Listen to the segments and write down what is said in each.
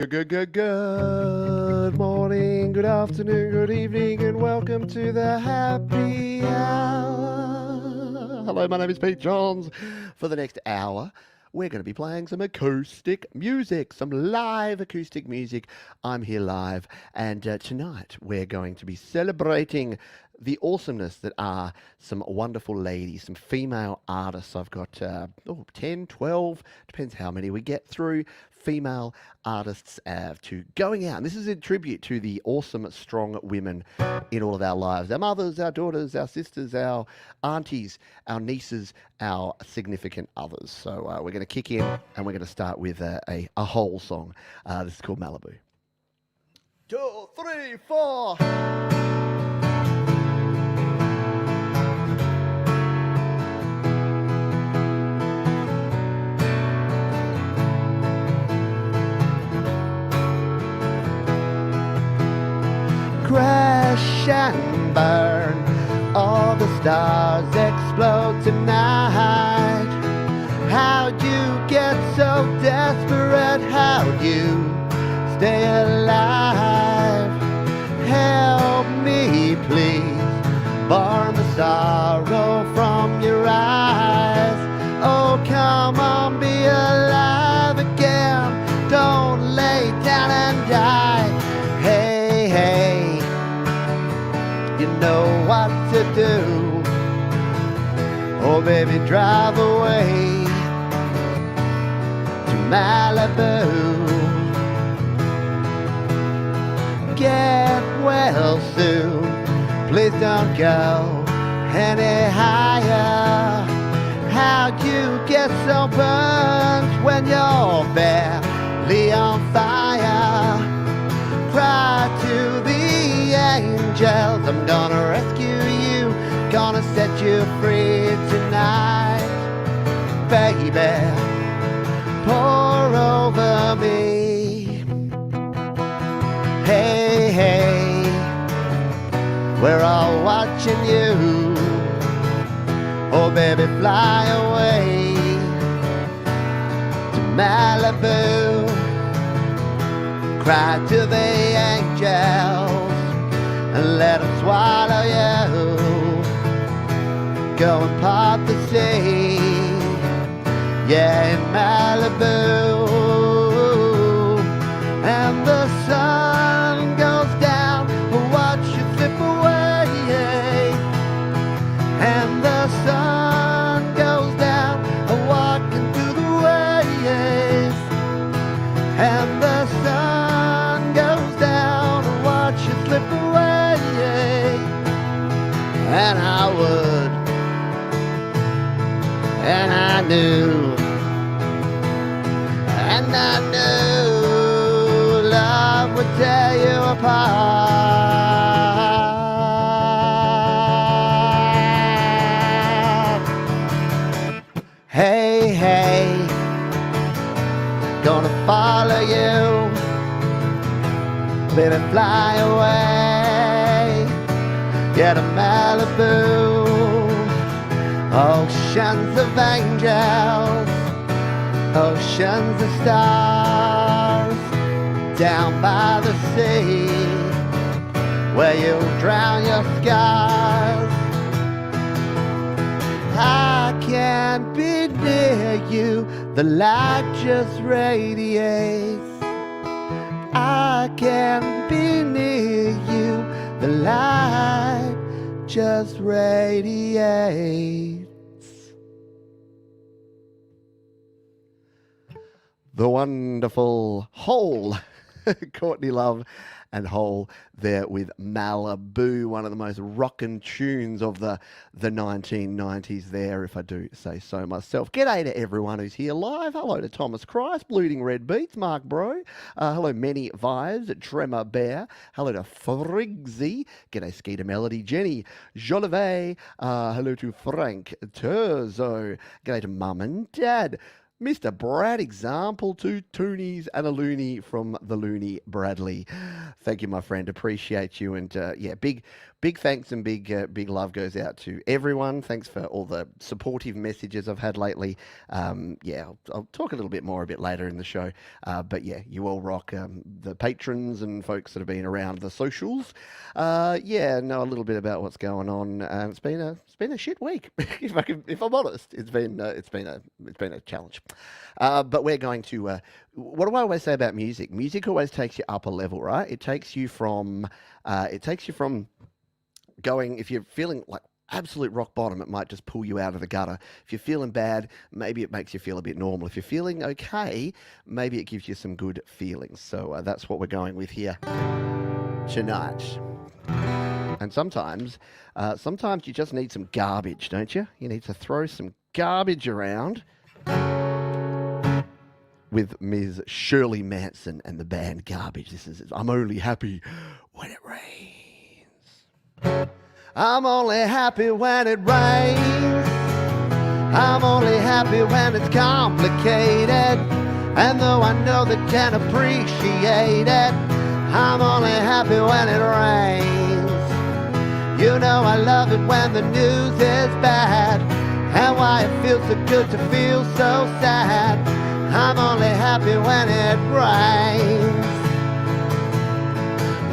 Good morning, good afternoon, good evening, and welcome to the happy hour. Hello, my name is Pete Johns. For the next hour, we're going to be playing some acoustic music, some live acoustic music. I'm here live, and tonight we're going to be celebrating the awesomeness that are some wonderful ladies, some female artists. I've got 10, 12, depends how many we get through, female artists to going out. And this is a tribute to the awesome, strong women in all of our lives. Our mothers, our daughters, our sisters, our aunties, our nieces, our significant others. So we're going to kick in and we're going to start with a whole song. This is called Malibu. 2, 3, 4. Crash and burn, all the stars explode tonight. How'd you get so desperate? How'd you stay alive? Help me please, burn the sorrow from your eyes. Oh come on, be alive again, don't lay down and die. Hey, hey, you know what to do. Oh baby, drive away to Malibu. Get well soon, please don't go any higher. How'd you get so burnt when you're barely on fire? Cry to the angels, I'm gonna rescue you, gonna set you free tonight. Baby, pour over me. Hey, hey, we're all watching you. Oh baby, fly away to Malibu. Cry to the angels and let them swallow you. Go and part the sea, yeah, in Malibu. And the sun goes down, watch you slip away. And the sun goes down, walking through the waves. And the sun goes down, watch you slip away. And I would, and I knew, and I knew love would tear you apart. Hey, hey, gonna follow you, baby, fly away, yeah, to Malibu. Oceans of angels, oceans of stars, down by the sea, where you'll drown your scars. I can't be near you, the light just radiates. I can't be near you, the light just radiates. The wonderful Hole, Courtney Love and Hole there with Malibu, one of the most rockin' tunes of the 1990s there, if I do say so myself. G'day to everyone who's here live. Hello to Thomas Christ, Bleeding Red Beats, Mark Bro. Hello, Many Vibes, Tremor Bear. Hello to Friggsy. G'day, Skeeter Melody, Jenny, Jolivet. Hello to Frank Terzo. G'day to Mum and Dad. Mr. Brad Example, two toonies and a loony from the Loony Bradley. Thank you, my friend. Appreciate you. And yeah, big thanks and big love goes out to everyone. Thanks for all the supportive messages I've had lately. Yeah, I'll talk a little bit more a bit later in the show. But yeah, you all rock. The patrons and folks that have been around the socials. Yeah, know a little bit about what's going on. It's been a shit week. If I'm honest, it's been a challenge. But we're going to. What do I always say about music? Music always takes you up a level, right? It takes you from. Going. If you're feeling like absolute rock bottom, it might just pull you out of the gutter. If you're feeling bad, maybe it makes you feel a bit normal. If you're feeling okay, maybe it gives you some good feelings. So that's what we're going with here tonight. And sometimes you just need some garbage, don't you? You need to throw some garbage around with Ms. Shirley Manson and the band Garbage. This is I'm only happy when it rains. I'm only happy when it rains. I'm only happy when it's complicated. And though I know they can appreciate it, I'm only happy when it rains. You know I love it when the news is bad, and why it feels so good to feel so sad. I'm only happy when it rains.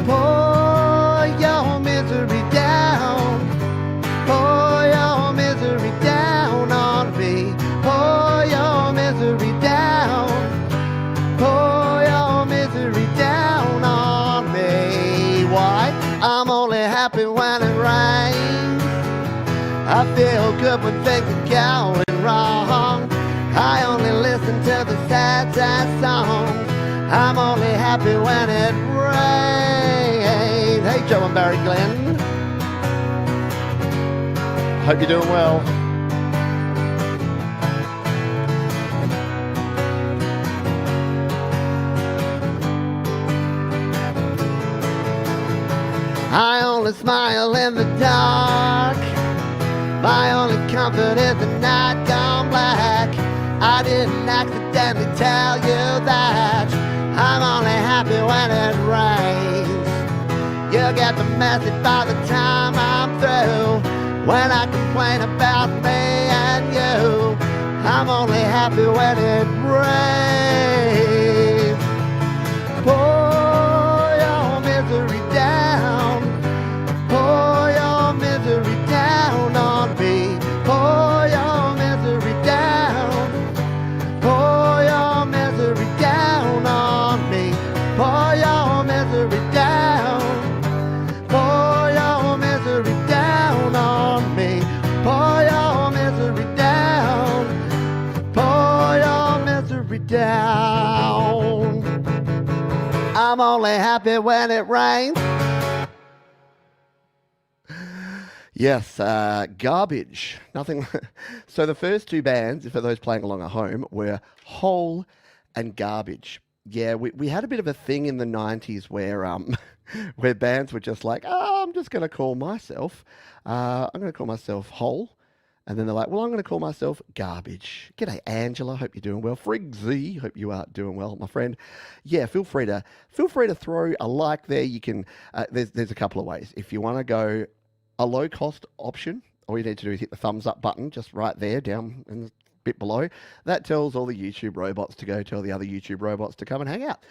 Pour your misery down. Pour your misery down on me. Pour your misery down. Pour your misery down on me. Why? I'm only happy when it rains. I feel good when things are going wrong. I only listen to the sad, sad songs. I'm only happy when it rains. Hey, Joe and Barry Glenn. Hope you're doing well. I only smile in the dark. My only comfort is the night gone black. I didn't accidentally tell you that. I'm only happy when it rains. You'll get the message by the time I'm through. When I complain about me and you, I'm only happy when it rains. Pour your misery down. Pour your misery down on me. Pour your misery down. Pour your misery down on me. Pour your misery down. Pour your misery down on me. Pour your misery down. Pour your misery down. I'm only happy when it rains. Yes, Garbage. Nothing. So the first two bands, for those playing along at home, were Hole and Garbage. Yeah, we had a bit of a thing in the 90s where where bands were just like, oh, I'm just going to call myself, Hole. And then they're like, well, I'm going to call myself Garbage. G'day, Angela. Hope you're doing well. Frig Z. Hope you are doing well, my friend. Yeah, feel free to throw a like there. You can. There's a couple of ways. If you want to go a low-cost option, all you need to do is hit the thumbs up button just right there, down in the bit below. That tells all the YouTube robots to go tell the other YouTube robots to come and hang out.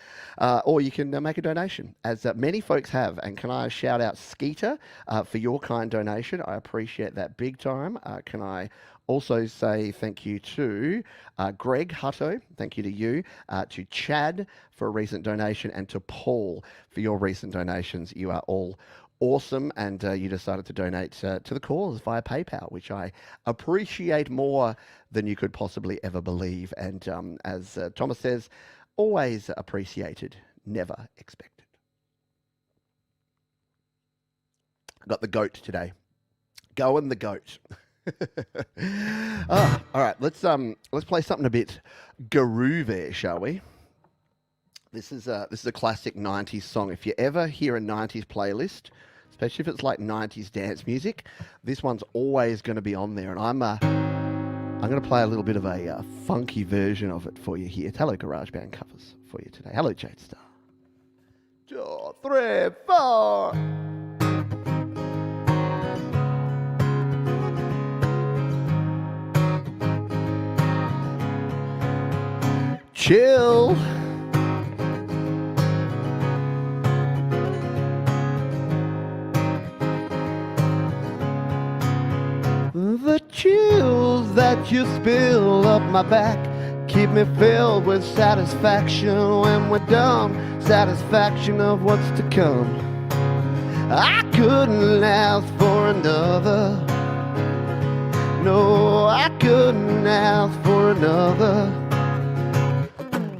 Or you can make a donation, as many folks have. And can I shout out Skeeter for your kind donation? I appreciate that big time. Can I also say thank you to Greg Hutto, thank you to you, to Chad for a recent donation, and to Paul for your recent donations. You are all awesome, and you decided to donate to the cause via PayPal, which I appreciate more than you could possibly ever believe. And as Thomas says, always appreciated, never expected. Got the goat today. Going the goat. Oh, all right, let's play something a bit groovy, shall we? This is a classic 90s song. If you ever hear a 90s playlist, especially if it's like 90s dance music, this one's always going to be on there. And I'm going to play a little bit of a funky version of it for you here. It's Hello GarageBand covers for you today. Hello Jade Star. 2, 3, 4. Chill. The chills that you spill up my back keep me filled with satisfaction when we're done. Satisfaction of what's to come. I couldn't ask for another. No, I couldn't ask for another.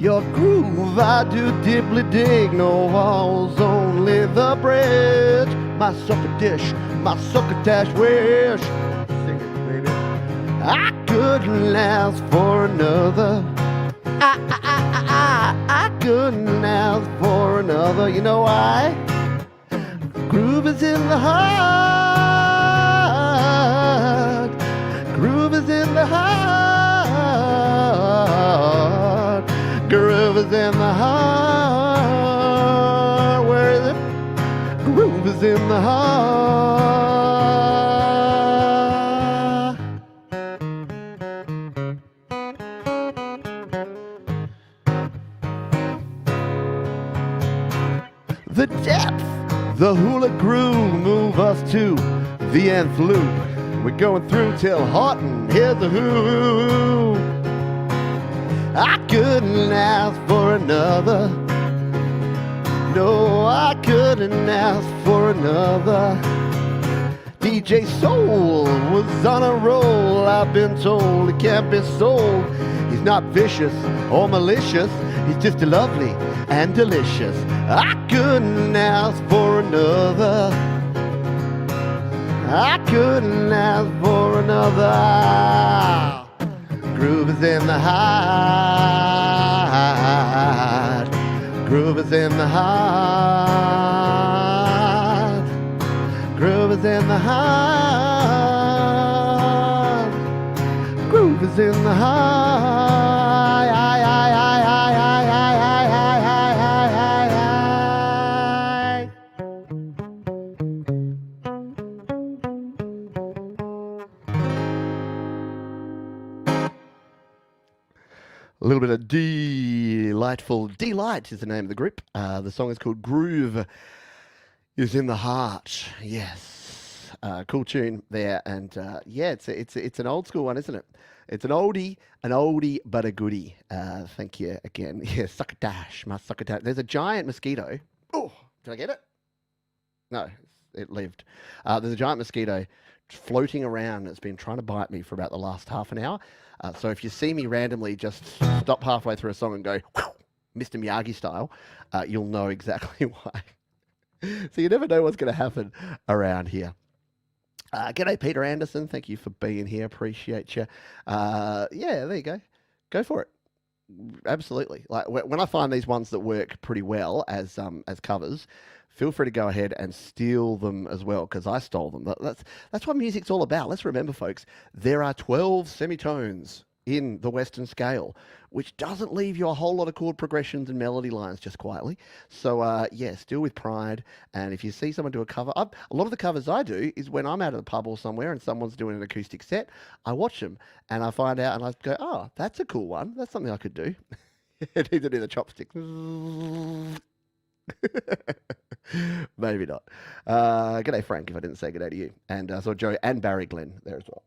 Your groove I do deeply dig. No walls, only the bridge. My sucker dish, my succotash wish. Sing it, baby. I couldn't ask for another. I couldn't ask for another. You know why? Groove is in the heart. Groove is in the heart. Groove is in the heart. Where is it? Groove is in the heart. The depth, the hula groove move us to the nth loop. We're going through till Horton, here's the who. I couldn't ask for another. No, I couldn't ask for another. DJ Soul was on a roll. I've been told it can't be sold. He's not vicious or malicious. He's just lovely and delicious. I couldn't ask for another. I couldn't ask for another. Groove is in the heart. Groove is in the heart. Groove is in the heart. Groove is in the heart. A little bit of delightful. Delight is the name of the group. The song is called Groove is in the Heart. Yes. Cool tune there. And yeah, it's an old school one, isn't it? It's an oldie, but a goodie. Thank you again. Yeah, succotash, my succotash. There's a giant mosquito. Oh, did I get it? No, it lived. There's a giant mosquito floating around. It's been trying to bite me for about the last half an hour. So if you see me randomly just stop halfway through a song and go, Mr. Miyagi style, you'll know exactly why. So you never know what's going to happen around here. G'day, Peter Anderson. Thank you for being here. Appreciate you. Yeah, there you go. Go for it. Absolutely. Like when I find these ones that work pretty well as covers, feel free to go ahead and steal them as well, because I stole them. That's what music's all about. Let's remember, folks, there are 12 semitones in the Western scale, which doesn't leave you a whole lot of chord progressions and melody lines just quietly. So, yes, do with pride. And if you see someone do a cover, a lot of the covers I do is when I'm out at the pub or somewhere and someone's doing an acoustic set, I watch them and I find out and I go, oh, that's a cool one. That's something I could do. It needs to do the chopsticks. Maybe not. G'day, Frank, if I didn't say g'day to you. And I saw Joe and Barry Glenn there as well.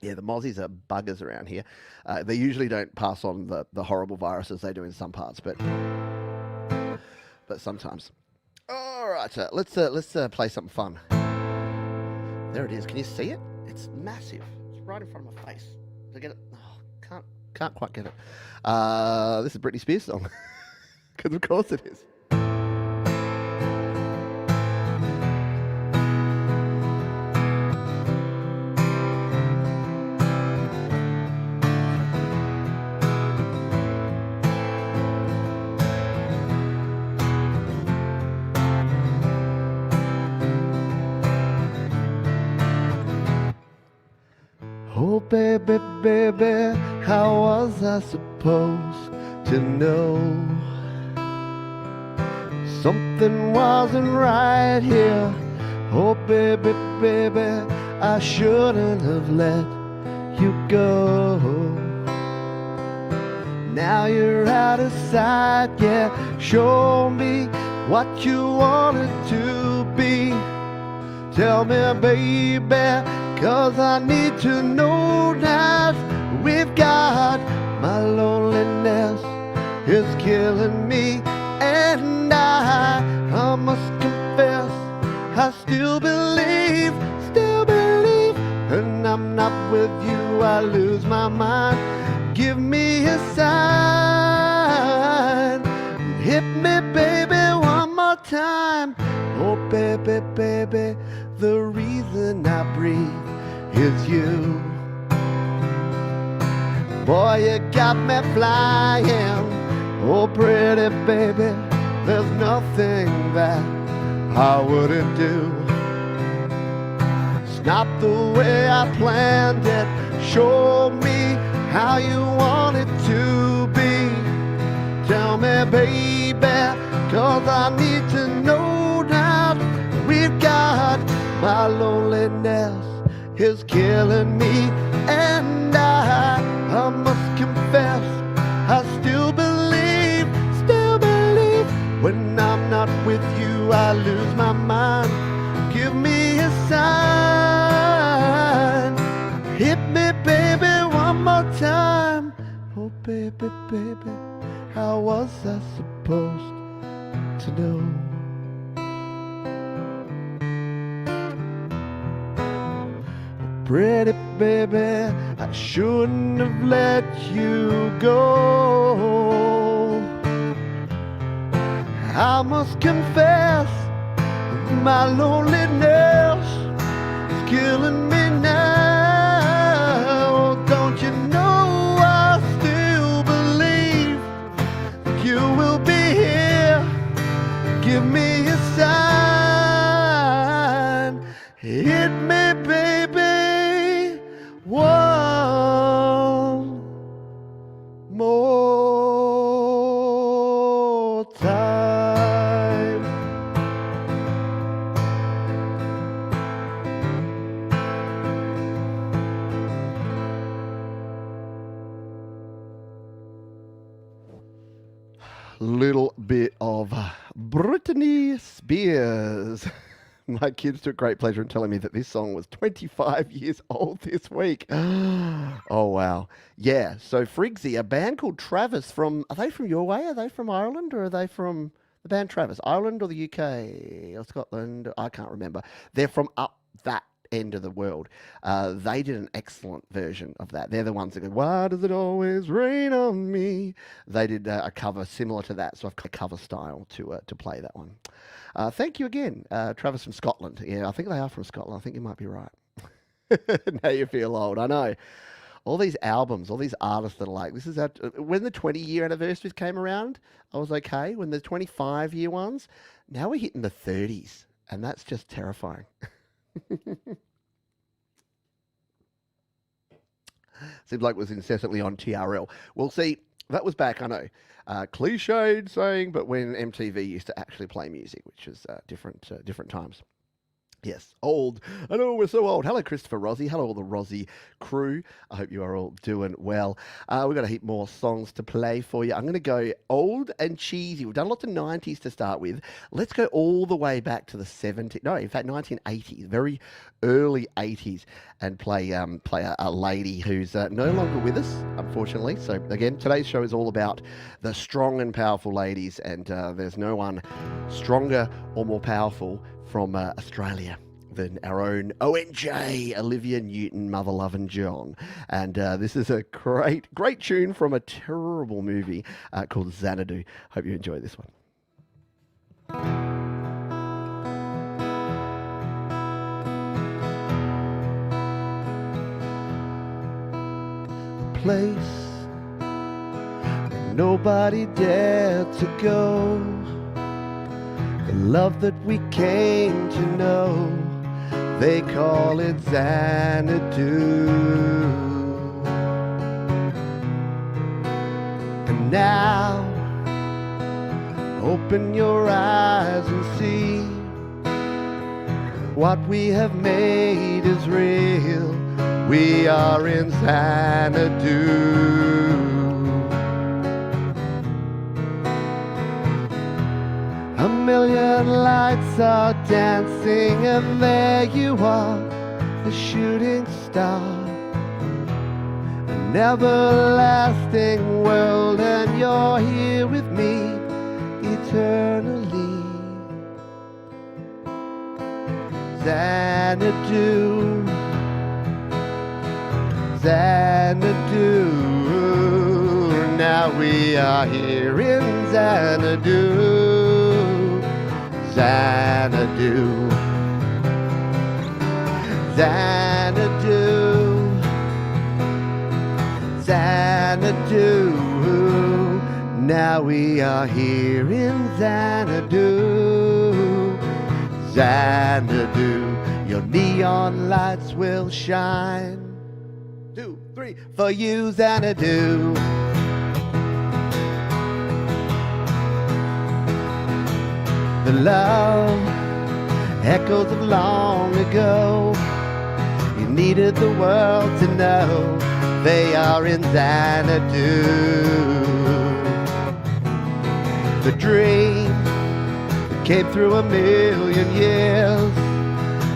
Yeah, the mozzies are buggers around here. They usually don't pass on the horrible viruses they do in some parts, but sometimes. All right, let's play something fun. There it is. Can you see it? It's massive. It's right in front of my face. Did I get it? Oh, can't quite get it. This is Britney Spears' song. Because of course it is. baby, baby, how was I supposed to know? Something wasn't right here. Oh, baby, baby, I shouldn't have let you go. Now you're out of sight, yeah. Show me what you wanted to be. Tell me, baby, 'cause I need to know that we've got my loneliness is killing me. And I must confess, I still believe, when I'm not with you, I lose my mind. Give me a sign, hit me, baby, one more time. Oh, baby, baby, the reason I breathe is you. Boy, you got me flying. Oh, pretty baby, there's nothing that I wouldn't do. It's not the way I planned it. Show me how you want it to be. Tell me, baby, 'cause I need to know that we've got my loneliness is killing me. And I must confess, I still believe, when I'm not with you, I lose my mind. Give me a sign, hit me, baby, one more time. Oh, baby, baby, how was I supposed to know? Pretty baby, I shouldn't have let you go. I must confess, my loneliness is killing me now. Don't you know I still believe you will be here. Give me a sign, hit me, baby, one more time. Little bit of Britney Spears. My kids took great pleasure in telling me that this song was 25 years old this week. Oh, wow. Yeah, so Frigsy, a band called Travis from, are they from your way? Are they from Ireland, or are they from the band Travis? Ireland or the UK or Scotland? I can't remember. They're from up that end of the world. They did an excellent version of that. They're the ones that go, why does it always rain on me? They did a cover similar to that, so I've got a cover style to play that one. Thank you again, Travis from Scotland. Yeah, I think they are from Scotland. I think you might be right. Now you feel old. I know. All these albums, all these artists that are like, this is our, when the 20-year anniversaries came around, I was okay. When the 25-year ones, now we're hitting the 30s, and that's just terrifying. Seems like it was incessantly on TRL. Well, see, that was back, I know, cliched saying, but when MTV used to actually play music, which is different times. Yes, old. I know we're so old. Hello, Christopher Rossi. Hello, all the Rossi crew. I hope you are all doing well. We've got a heap more songs to play for you. I'm going to go old and cheesy. We've done lots of 90s to start with. Let's go all the way back to the 70s. No, in fact, 1980s, very early 80s, and play a lady who's no longer with us, unfortunately. So, again, today's show is all about the strong and powerful ladies, and there's no one stronger or more powerful from Australia than our own ONJ, Olivia Newton, Mother Lovin' John. And this is a great tune from a terrible movie called Xanadu. Hope you enjoy this one. A place where nobody dared to go. The love that we came to know, they call it Zanadoo. Now, open your eyes and see what we have made is real. We are in Zanadoo. A million lights are dancing, and there you are, the shooting star. An everlasting world, and you're here with me eternally. Zanadoo, Zanadoo. Now we are here in Zanadoo, Zanadoo, Zanadoo, Zanadoo. Now we are here in Zanadoo, Zanadoo. Your neon lights will shine. 2, 3 for you, Zanadoo. The love echoes of long ago. You needed the world to know they are in Zanadoo. The dream that came through a million years,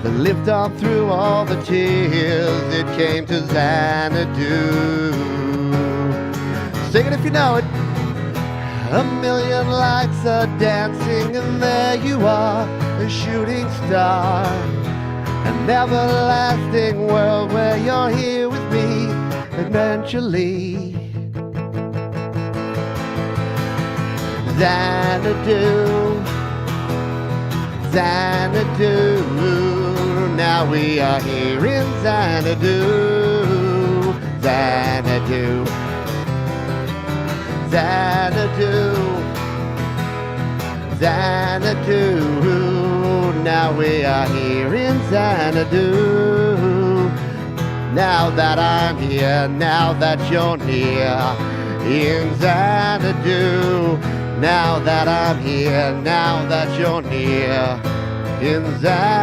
that lived on through all the tears, it came to Zanadoo. Sing it if you know it. A million lights are dancing, and there you are, a shooting star. An everlasting world where you're here with me eventually. Zanadoo, Zanadoo. Now we are here in Zanadoo, Zanadoo, Zanadoo, Zanadoo. Now we are here in Zanadoo. Now that I'm here, now that you're near, in Zanadoo. Now that I'm here, now that you're near, in Zanadoo.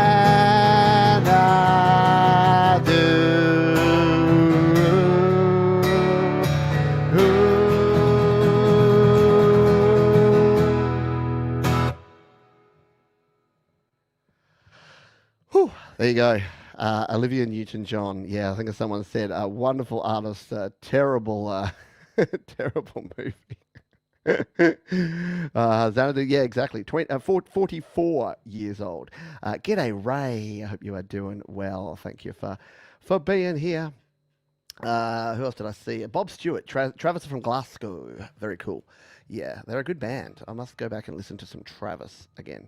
Whew, there you go. Olivia Newton-John. Yeah, I think as someone said, a wonderful artist, terrible, terrible movie. Zanadoo, yeah, exactly. 44 years old. G'day, Ray. I hope you are doing well. Thank you for being here. Who else did I see? Bob Stewart, Travis from Glasgow. Very cool. Yeah, they're a good band. I must go back and listen to some Travis again.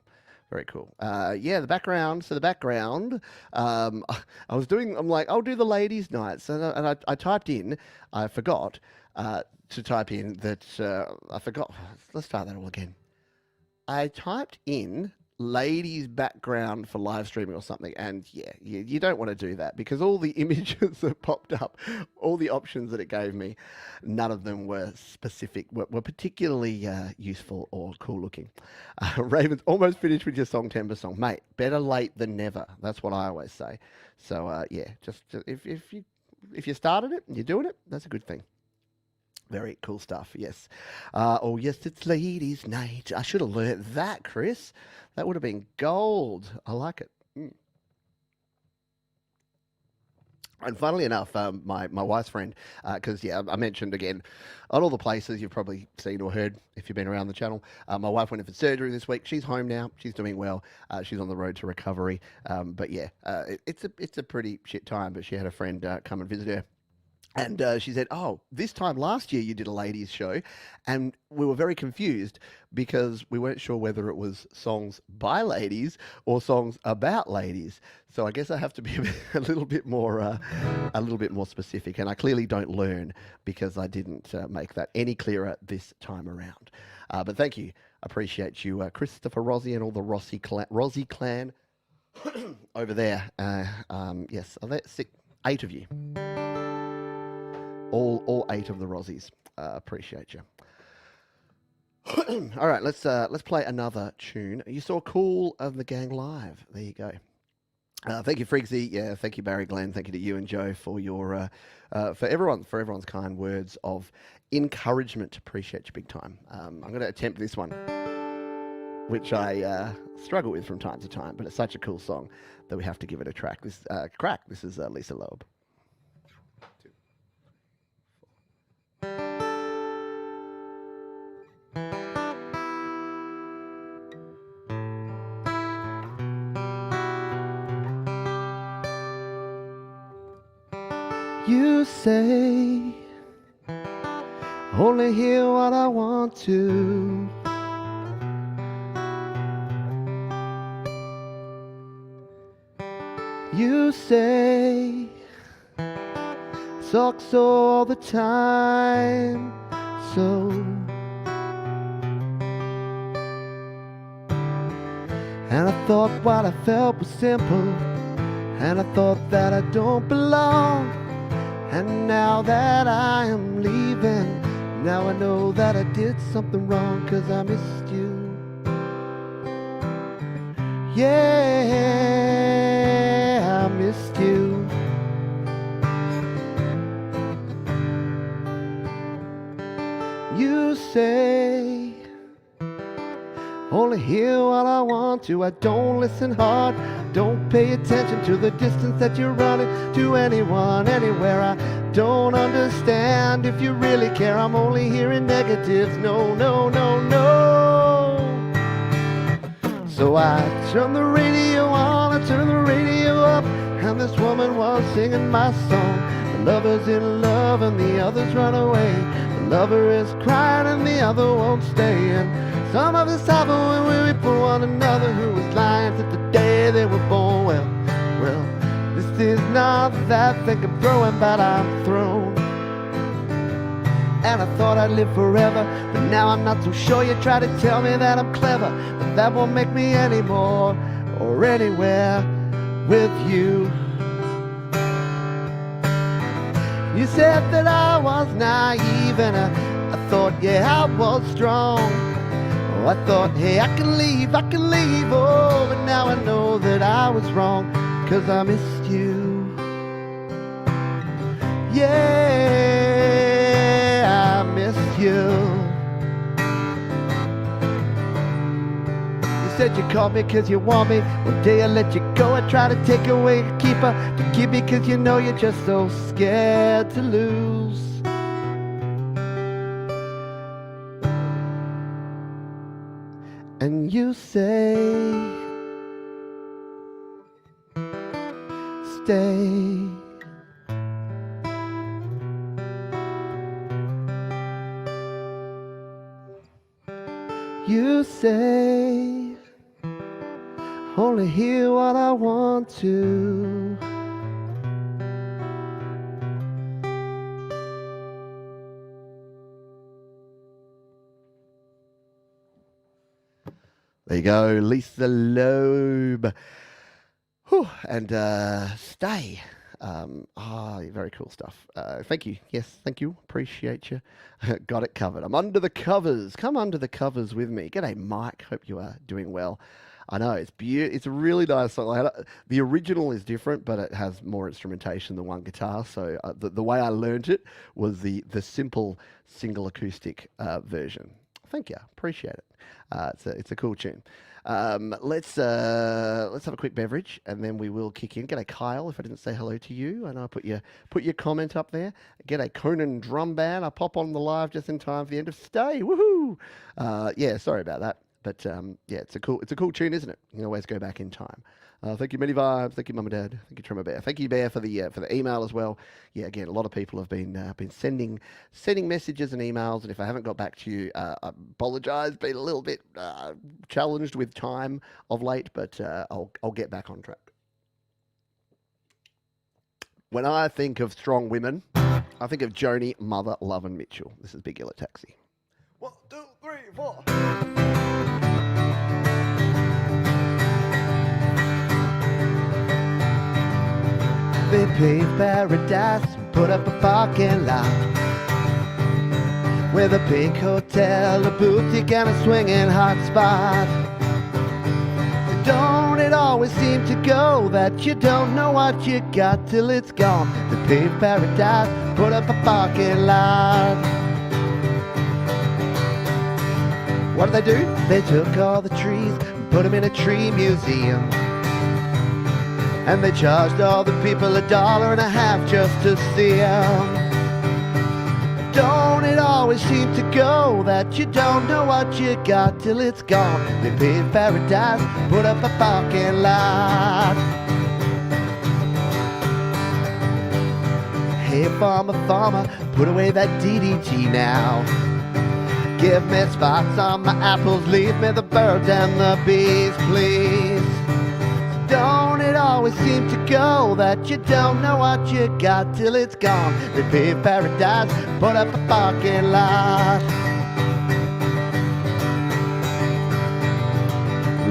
Very cool. Yeah, the background. So the background, I was doing, I'm like, I'll do the ladies' nights. And I typed in, I forgot to type in that, I forgot. Let's start that all again. I typed in ladies' background for live streaming or something. And yeah, you don't want to do that because all the images that popped up, all the options that it gave me, none of them were specific, were particularly useful or cool looking. Raven's almost finished with your song, Timber Song. Mate, better late than never. That's what I always say. So yeah, just if you started it and you're doing it, that's a good thing. Very cool stuff, yes. Oh, yes, it's ladies' night. I should have learnt that, Chris. That would have been gold. I like it. And funnily enough, my wife's friend, because, yeah, I mentioned again, on all the places you've probably seen or heard if you've been around the channel, my wife went in for surgery this week. She's home now. She's doing well. She's on the road to recovery. But, yeah, it's a pretty shit time. But she had a friend come and visit her. And she said, oh, this time last year you did a ladies show. And we were very confused because we weren't sure whether it was songs by ladies or songs about ladies. So I guess I have to be a little bit more specific. And I clearly don't learn because I didn't make that any clearer this time around. But thank you. Appreciate you, Christopher Rossi and all the Rossi clan over there. Yes, 8 of you. All 8 of the Rossies. Appreciate you. All right, let's play another tune. You saw Cool of the Gang live. There you go. Thank you, Frigsy. Yeah, thank you, Barry, Glenn. Thank you to you and Joe for your for everyone's kind words of encouragement. Appreciate you big time. I'm going to attempt this one, which I struggle with from time to time, but it's such a cool song that we have to give it a track. This crack. This is Lisa Loeb. You say only hear what I want to. You say sucks all the time, so and I thought what I felt was simple, and I thought that I don't belong. And now that I am leaving, now I know that I did something wrong, 'cause I missed you. Yeah, I missed you. You say only hear what I want to. I don't listen hard, don't pay attention to the distance that you're running, to anyone, anywhere. I don't understand if you really care. I'm only hearing negatives. No, no, no, no. So I turn the radio on, I turn the radio up, and this woman was singing my song. The lover's in love and the others run away. The lover is crying and the other won't stay. And some of us happen when we weep for one another, who was lying since the day they were born. Well, this is not that thing I'm throwing, but I'm thrown. And I thought I'd live forever, but now I'm not so sure. You try to tell me that I'm clever, but that won't make me any more or anywhere with you. You said that I was naive, and I thought, yeah, I was strong. Oh, I thought, hey, I can leave, oh, but now I know that I was wrong, 'cause I missed you. Yeah, I missed you. You said you called me 'cause you want me. One day I let you go, I try to take away a keeper to keep me, 'cause you know you're just so scared to lose. And you say, stay. You say, only hear what I want to. There you go, Lisa Loeb. Whew. And stay. Very cool stuff. Thank you. Yes, thank you. Appreciate you. Got it covered. I'm under the covers. Come under the covers with me. G'day, Mike. Hope you are doing well. I know, it's beautiful. It's a really nice song. The original is different, but it has more instrumentation than one guitar. So the way I learned it was the simple single acoustic version. Thank you. Appreciate it. It's a cool tune. Let's have a quick beverage, and then we will kick in. G'day, Kyle. If I didn't say hello to you, and I put your comment up there. G'day, Conan Drum Band. I pop on the live just in time for the end of Stay. Woohoo! Yeah, sorry about that, but yeah, it's a cool tune, isn't it? You can always go back in time. Thank you, Many Vibes. Thank you, Mum and Dad. Thank you, Trimmer Bear. Thank you, Bear, for the email as well. Yeah, again, a lot of people have been sending messages and emails, and if I haven't got back to you, I apologise. Been a little bit challenged with time of late, but I'll get back on track. When I think of strong women, I think of Joni, Mother, Love, and Mitchell. This is Big Yellow Taxi. 1, 2, 3, 4. They paved paradise and put up a parking lot. with a pink hotel, a boutique and a swinging hot spot. Don't it always seem to go that you don't know what you got till it's gone? The paved paradise, put up a parking lot. What did they do? They took all the trees and put them in a tree museum. And they charged all the people $1.50 just to see them. Don't it always seem to go that you don't know what you got till it's gone? They paved paradise, put up a parking lot. Hey farmer, farmer, put away that DDT now. Give me spots on my apples, leave me the birds and the bees, please. Don't it always seem to go that you don't know what you got till it's gone? They paved paradise, put up a parking lot.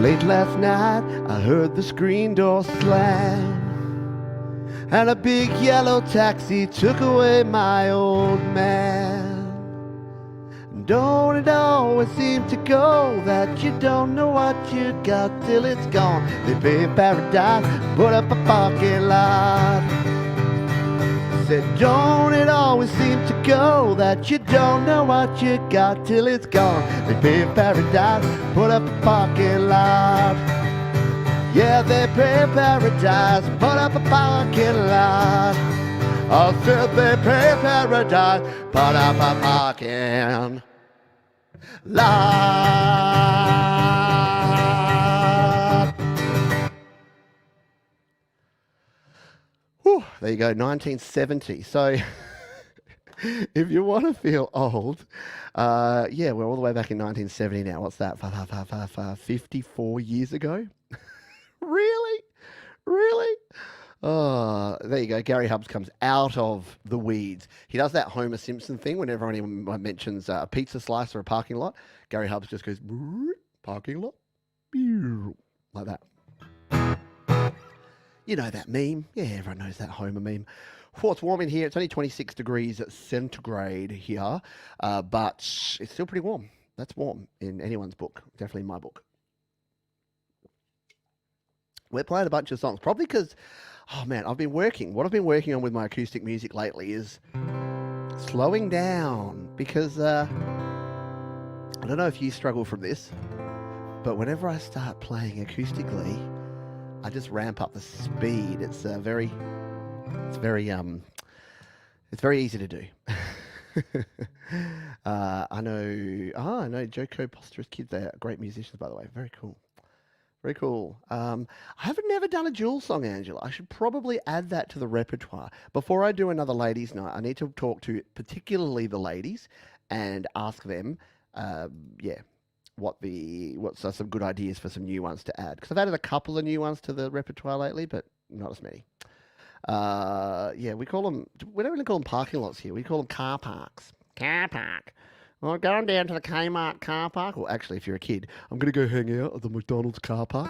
Late last night, I heard the screen door slam, and a big yellow taxi took away my old man. Don't it always seem to go that you don't know what you got till it's gone? They paved paradise, put up a parking lot. Said, don't it always seem to go that you don't know what you got till it's gone? They paved paradise, put up a parking lot. Yeah, they paved paradise, put up a parking lot. I said they paved paradise, put up a parking lot. Whew, there you go, 1970. So if you want to feel old, yeah, we're all the way back in 1970 now. What's that? 54 years ago? Really? Really? Oh, there you go. Gary Hubbs comes out of the weeds. He does that Homer Simpson thing whenever anyone mentions a pizza slice or a parking lot. Gary Hubbs just goes, parking lot, like that. You know that meme? Yeah, everyone knows that Homer meme. Well, it's warm in here. It's only 26 degrees centigrade here, but it's still pretty warm. That's warm in anyone's book, definitely in my book. We're playing a bunch of songs, probably because, oh man, what I've been working on with my acoustic music lately is slowing down, because I don't know if you struggle from this, but whenever I start playing acoustically, I just ramp up the speed. It's very easy to do. I know Joko Posterous Kids. They're great musicians, by the way. Very cool. Very cool. I haven't never done a Jules song, Angela. I should probably add that to the repertoire. Before I do another ladies' night, I need to talk to particularly the ladies and ask them, what's some good ideas for some new ones to add. Because I've added a couple of new ones to the repertoire lately, but not as many. We don't really call them parking lots here. We call them car parks. Car park. Well, going down to the Kmart car park, or actually, if you're a kid, I'm going to go hang out at the McDonald's car park,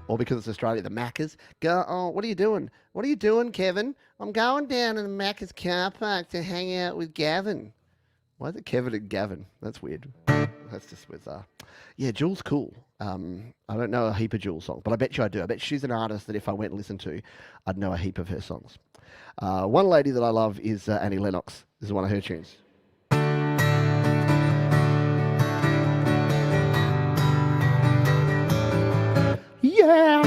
or because it's Australia, the Macca's. What are you doing? What are you doing, Kevin? I'm going down to the Macca's car park to hang out with Gavin. Why is it Kevin and Gavin? That's weird. That's just bizarre. Yeah, Jules cool. I don't know a heap of Jules songs, but I bet you I do. I bet she's an artist that if I went and listened to, I'd know a heap of her songs. One lady that I love is Annie Lennox. This is one of her tunes. Yeah.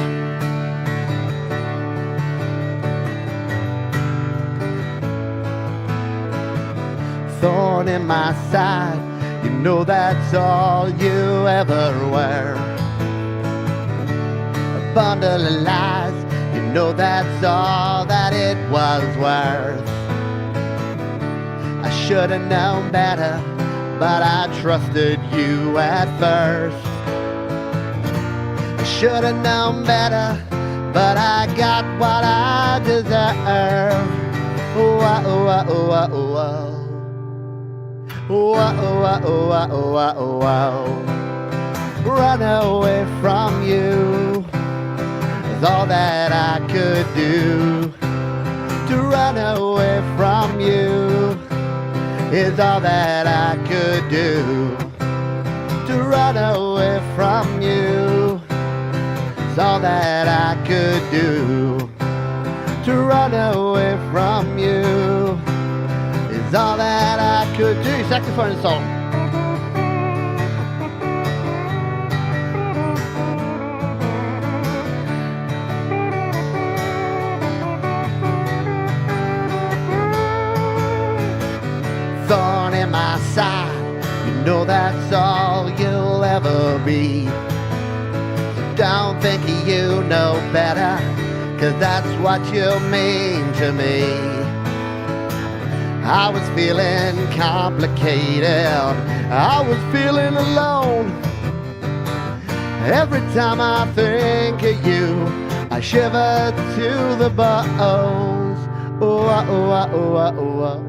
Thorn in my side, you know that's all you ever were. A bundle of lies, you know that's all that it was worth. I should have known better, but I trusted you at first. Should have known better, but I got what I deserve. Whoa, whoa, whoa, whoa. Whoa, whoa, whoa, whoa, whoa. Run away from you is all that I could do. To run away from you is all that I could do. To run away from you is all that I could do. To run away from you is all that I could do. Saxophone song. Thorn in my side, you know that's all you'll ever be. So don't think you know better, 'cause that's what you mean to me. I was feeling complicated, I was feeling alone. Every time I think of you, I shiver to the bones. Oh, oh, oh, oh, oh, oh.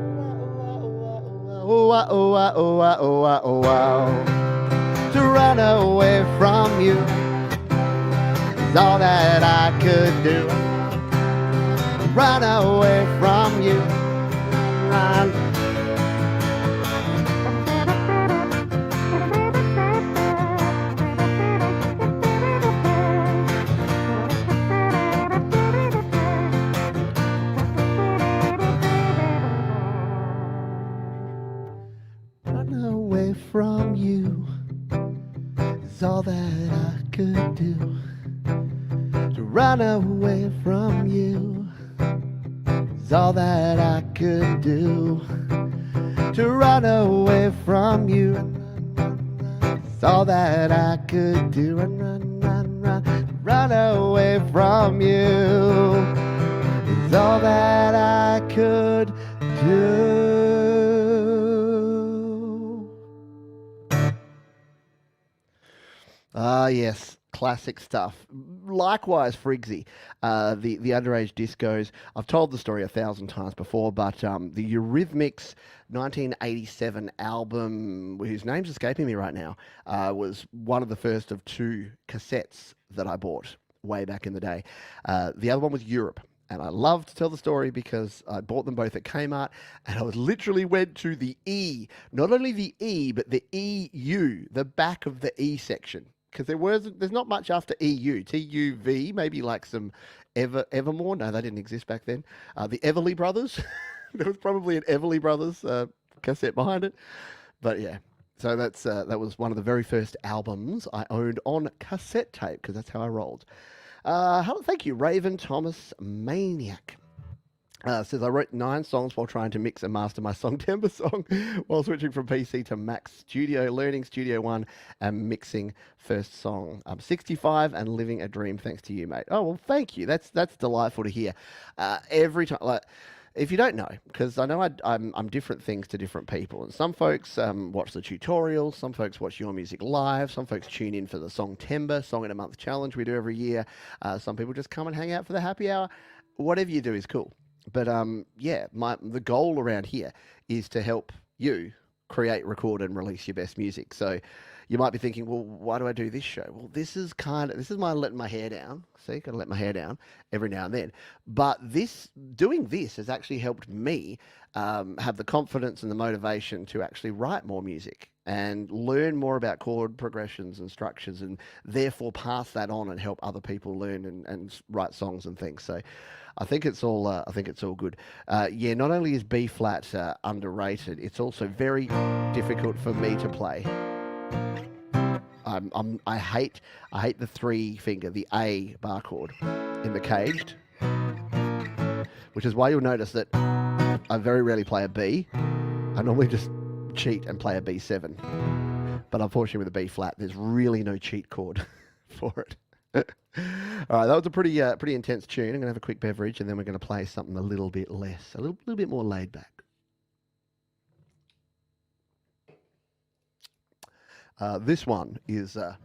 Oh, oh, oh, oh, oh, oh, oh. To run away from you is all that I could do. Run away from you. Run. From you is all that I could do. To run away from you is all that I could do. To run away from you is all that I could do. Run, run, run, run. Run away from you is all that I could do. Ah, yes, classic stuff. Likewise, Friggsy, the underage discos. I've told the story 1,000 times before, but the Eurythmics 1987 album, whose name's escaping me right now, was one of the first of 2 cassettes that I bought way back in the day. The other one was Europe. And I love to tell the story because I bought them both at Kmart, and I literally went to the E, not only the E, but the EU, the back of the E section. Because there's not much after EU. TUV, maybe like some Evermore. No, they didn't exist back then. The Everly Brothers. There was probably an Everly Brothers cassette behind it. But yeah, so that was one of the very first albums I owned on cassette tape, because that's how I rolled. Thank you, Raven Thomas Maniac. Says, I wrote 9 songs while trying to mix and master my Songtember song while switching from PC to Mac Studio, learning Studio One and mixing first song. I'm 65 and living a dream thanks to you, mate. Oh, well, thank you. That's delightful to hear. Every time, like, if you don't know, because I know I'm different things to different people, and some folks watch the tutorials, some folks watch Your Music Live, some folks tune in for the Songtember, Song in a Month challenge we do every year. Some people just come and hang out for the happy hour. Whatever you do is cool. But yeah, the goal around here is to help you create, record, and release your best music. So you might be thinking, well, why do I do this show? Well, this is my letting my hair down. See, got to let my hair down every now and then. But doing this has actually helped me have the confidence and the motivation to actually write more music and learn more about chord progressions and structures, and therefore pass that on and help other people learn and write songs and things. So I think it's all good. Yeah, not only is B flat underrated, it's also very difficult for me to play. I hate the 3-finger, the A bar chord in the caged, which is why you'll notice that I very rarely play a B. I normally just cheat and play a B7. But unfortunately with a B flat, there's really no cheat chord for it. All right, that was a pretty intense tune. I'm going to have a quick beverage, and then we're going to play something a little bit less, a little bit more laid back. This one is from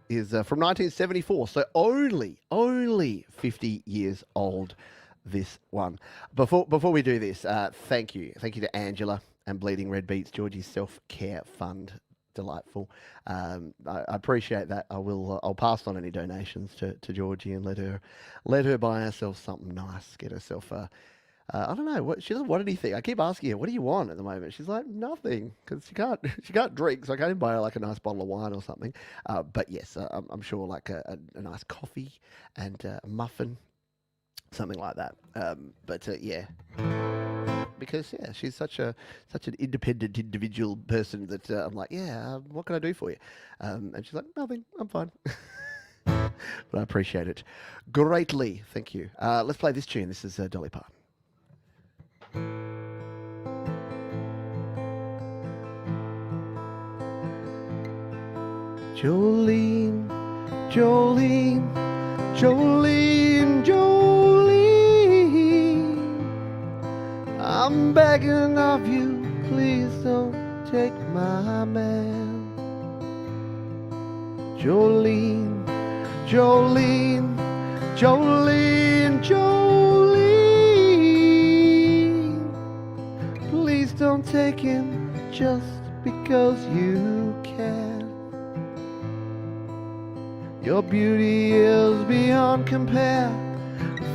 1974, so only 50 years old. This one. Before we do this, thank you to Angela and Bleeding Red Beats, Georgie's self-care fund. Delightful. I appreciate that. I'll pass on any donations to Georgie and let her buy herself something nice. Get herself a I don't know. She doesn't want anything. I keep asking her, "What do you want at the moment?" She's like, "Nothing," because she can't she can't drink. So I can't even buy her like a nice bottle of wine or something. But yes, I'm sure like a nice coffee and a muffin, something like that. Yeah, because yeah, she's such an independent individual person that I'm like, yeah, what can I do for you? And she's like, nothing. I'm fine. But I appreciate it greatly. Thank you. Let's play this tune. This is Dolly Parton. Jolene, Jolene, Jolene, Jolene. I'm begging of you, please don't take my man. Jolene, Jolene, Jolene, Jolene. Please don't take him just because you can. Your beauty is beyond compare.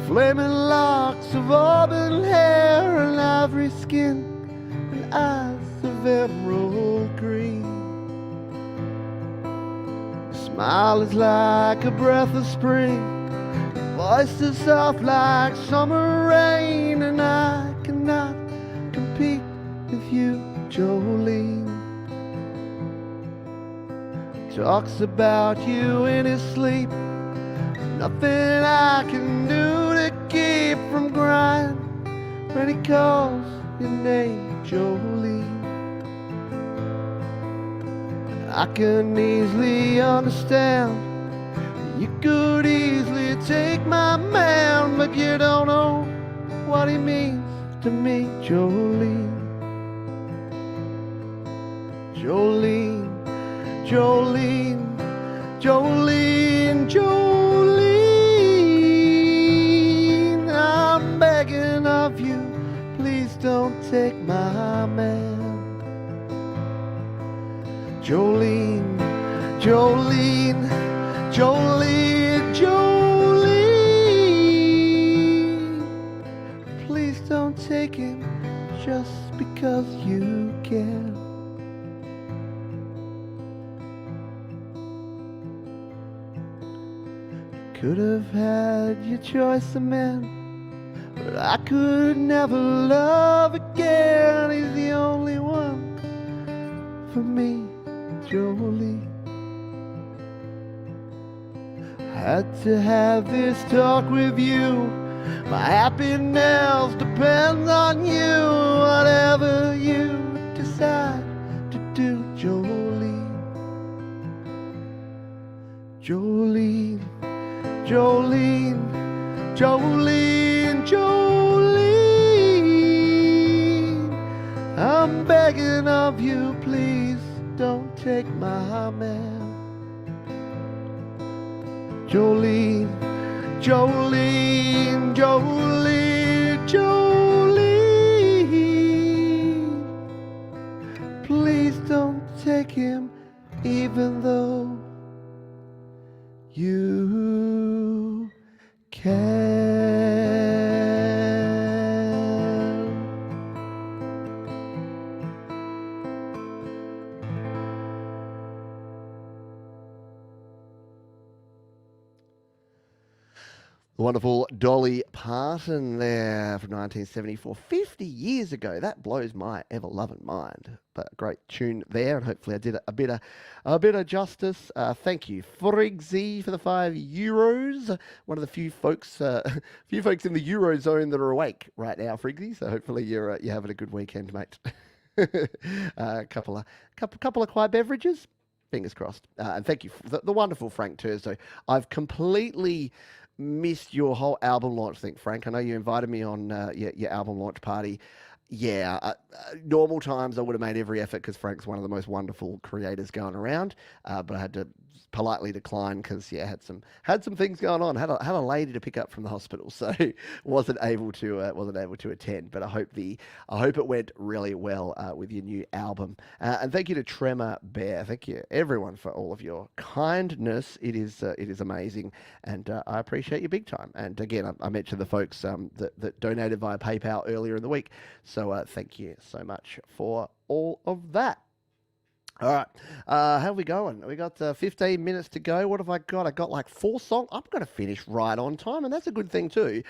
Flaming locks of auburn hair and ivory skin and eyes of emerald green. Smile is like a breath of spring, voice is soft like summer rain, and I cannot compete with you, Jolene. Talks about you in his sleep, nothing I can do to keep from crying when he calls your name, Jolene. I can easily understand you could easily take my man, but you don't know what he means to me, Jolene. Jolene, Jolene, Jolene, Jolene. I'm begging of you, please don't take my man. Jolene, Jolene, Jolene, Jolene. Please don't take him just because you can. Could have had your choice of men, but I could never love again. He's the only one for me, Jolene. Had to have this talk with you. My happiness depends on you. Whatever you decide to do, Jolene. Jolene, Jolene, Jolene, Jolene. I'm begging of you, please don't take my man. Jolene, Jolene, Jolene, Jolene. Please don't take him, even though you can. The wonderful Dolly Parton there from 1974, 50 years ago. That blows my ever-loving mind. But a great tune there, and hopefully I did a bit of justice. Thank you, Friggsy, for the €5. One of the few folks in the Eurozone that are awake right now, Friggsy. So hopefully you're having a good weekend, mate. A couple of quiet beverages. Fingers crossed. And thank you, the wonderful Frank Tursdo. I've completely missed your whole album launch thing, Frank. I know you invited me on your album launch party Yeah, normal times I would have made every effort because Frank's one of the most wonderful creators going around. But I had to politely decline because yeah, had some things going on. Had a lady to pick up from the hospital, so wasn't able to attend. But I hope it went really well with your new album. And thank you to Tremor Bear. Thank you everyone for all of your kindness. It is amazing, and I appreciate you big time. And again, I mentioned the folks that donated via PayPal earlier in the week. So thank you so much for all of that. All right, how are we going? We got 15 minutes to go. What have I got? I got like 4 songs. I'm going to finish right on time, and that's a good thing too,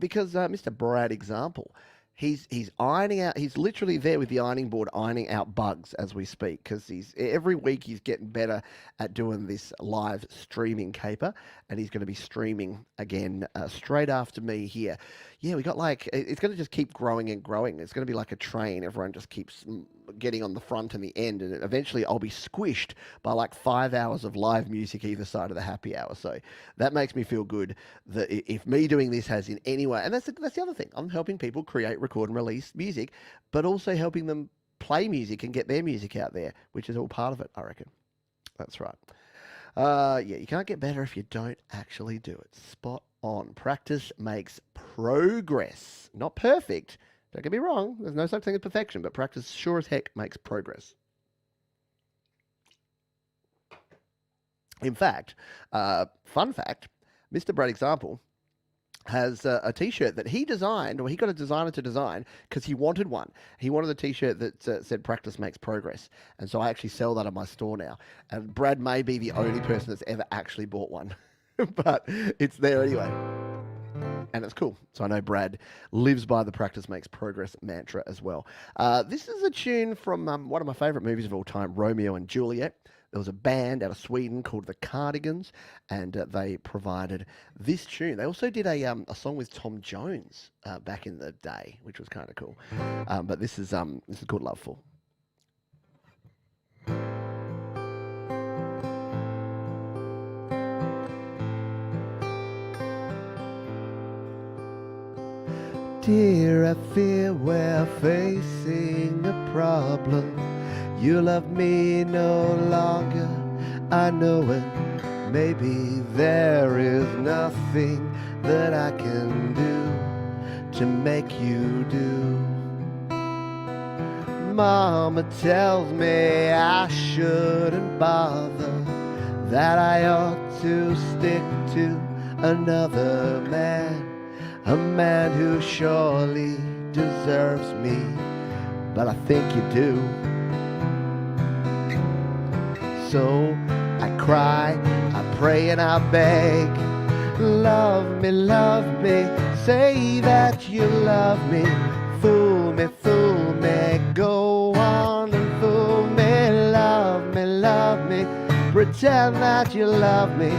because Mr. Brad Example, he's ironing out. He's literally there with the ironing board, ironing out bugs as we speak, because he's every week he's getting better at doing this live streaming caper, and he's going to be streaming again straight after me here. Yeah, we got like it's going to just keep growing and growing. It's going to be like a train. Everyone just keeps getting on the front and the end, and eventually I'll be squished by like 5 hours of live music either side of the happy hour. So that makes me feel good that if me doing this has in any way, and that's the other thing, I'm helping people create, record, and release music, but also helping them play music and get their music out there, which is all part of it, I reckon. That's right. Yeah, you can't get better if you don't actually do it. Spot on. Practice makes progress. Not perfect. Don't get me wrong. There's no such thing as perfection, but practice sure as heck makes progress. In fact, fun fact, Mr. Brad Example has a T-shirt that he designed, or he got a designer to design because he wanted one. He wanted a T-shirt that said "Practice makes progress," and so I actually sell that at my store now. And Brad may be the only person that's ever actually bought one, but it's there anyway, and it's cool. So I know Brad lives by the "Practice makes progress" mantra as well. This is a tune from one of my favorite movies of all time, Romeo and Juliet. There was a band out of Sweden called the Cardigans, and they provided this tune. They also did a song with Tom Jones back in the day, which was kind of cool. But this is called Loveful. Dear, I fear we're facing a problem. You love me no longer, I know it. Maybe there is nothing that I can do to make you do. Mama tells me I shouldn't bother, that I ought to stick to another man, a man who surely deserves me, but I think you do. So I cry, I pray and I beg, love me, say that you love me, go on and fool me, love me, pretend that you love me,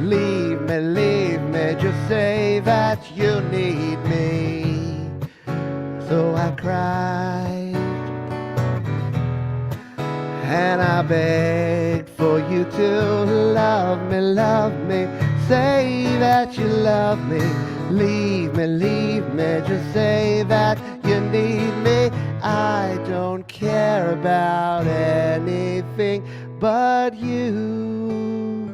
leave me, just say that you need me. So I cried, and I begged for you to love me, say that you love me, leave me, just say that you need me. I don't care about anything but you.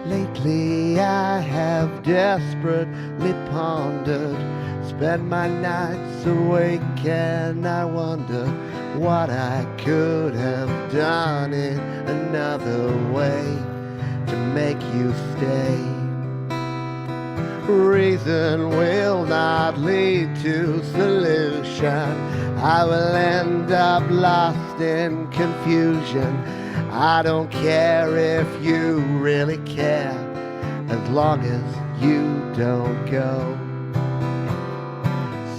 Lately I have desperately pondered, spend my nights awake, and I wonder what I could have done in another way to make you stay. Reason will not lead to solution, I will end up lost in confusion. I don't care if you really care, as long as you don't go.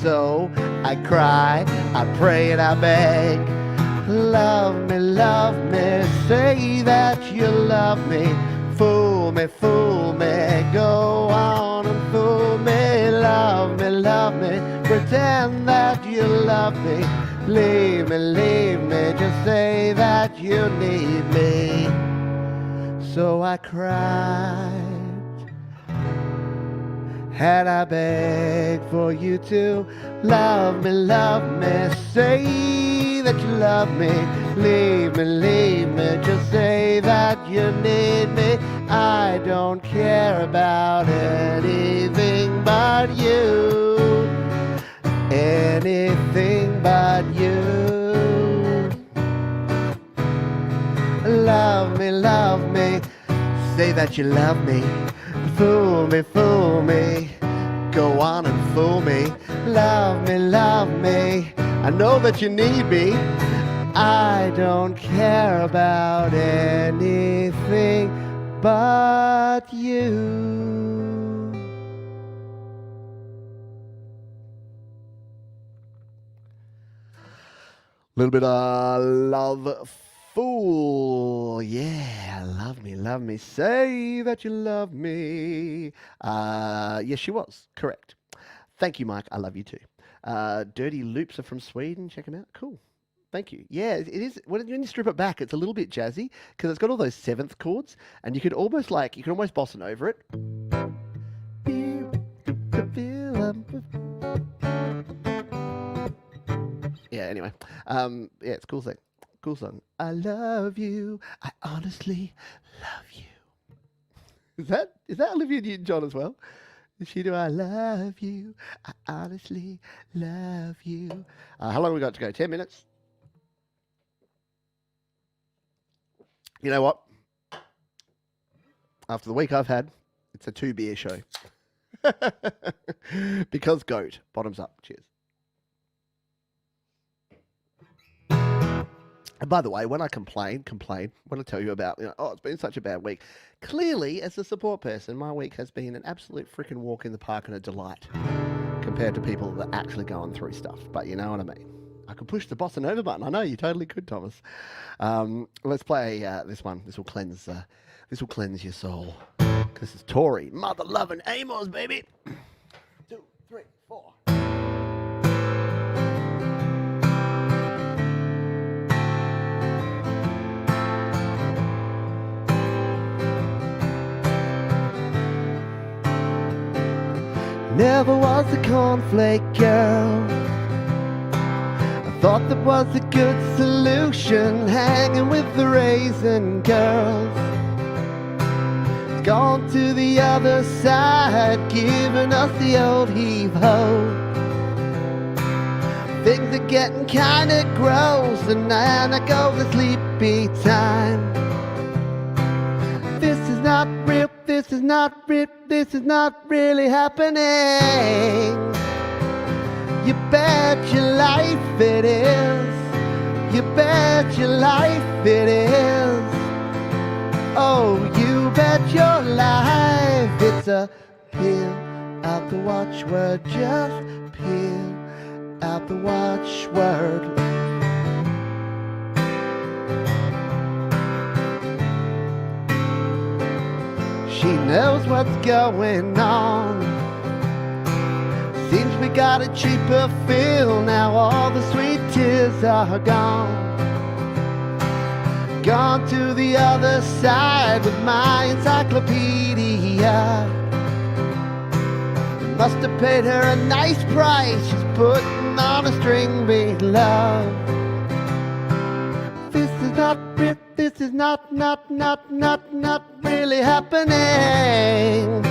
So I cry, I pray and I beg, love me, say that you love me, fool me, go on and fool me, love me, pretend that you love me, leave me, just say that you need me. So I cried, And I beg for you to love me, say that you love me, leave me, just say that you need me. I don't care about anything but you, anything but you. Love me, say that you love me. Fool me, go on and fool me. Love me, I know that you need me. I don't care about anything but you. Little bit of Love Fool. Yeah, love me. Say that you love me. Yes, she was. Correct. Thank you, Mike. I love you too. Dirty Loops are from Sweden. Check them out. Cool. Thank you. Yeah, it is. When you strip it back, it's a little bit jazzy because it's got all those seventh chords, and you can almost bossa over it. Yeah. Anyway, yeah, it's a cool thing. Cool song. I love you. I honestly love you. Is that Olivia Newton-John as well? Does she do I love you? I honestly love you. How long have we got to go? 10 minutes? You know what? After the week I've had, it's a 2-beer show. Because goat. Bottoms up. Cheers. And by the way, when I complain, when I tell you about, oh, it's been such a bad week, clearly, as a support person, my week has been an absolute freaking walk in the park and a delight compared to people that are actually going through stuff. But you know what I mean. I could push the bossa nova button. I know you totally could, Thomas. Let's play this one. This will cleanse your soul. This is Tori, mother loving Amos, baby. 2, 3, 4. Never was a cornflake girl. I thought that was a good solution, hanging with the raisin girls. Gone to the other side, giving us the old heave-ho. Things are getting kinda gross, and now I go to sleepy time. This is not real, this is not really happening. You bet your life it is. You bet your life it is. Oh, you bet your life it's a peel out the watchword. Just peel out the watchword. She knows what's going on. Seems we got a cheaper feel now. All the sweet tears are gone. Gone to the other side with my encyclopedia. Must have paid her a nice price. She's putting on a string beat, love. This is not real. This is not really happening.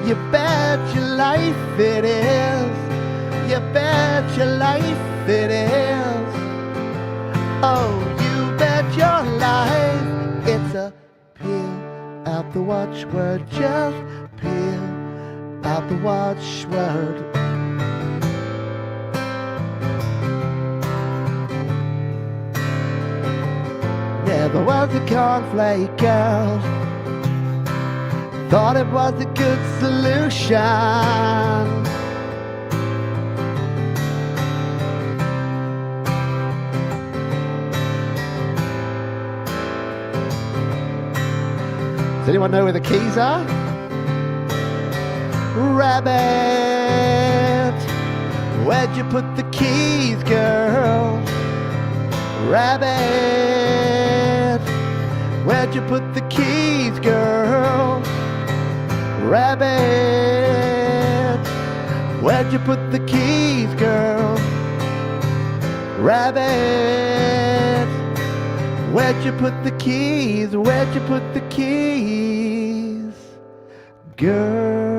You bet your life it is. You bet your life it is. Oh, you bet your life it's a peel out the watchword. Just peel out the watchword. Never was a cornflake girl. Thought it was a good solution. Does anyone know where the keys are? Rabbit, where'd you put the keys, girl? Rabbit, where'd you put the keys, girl? Rabbit. Where'd you put the keys, girl? Rabbit. Where'd you put the keys? Where'd you put the keys, girl?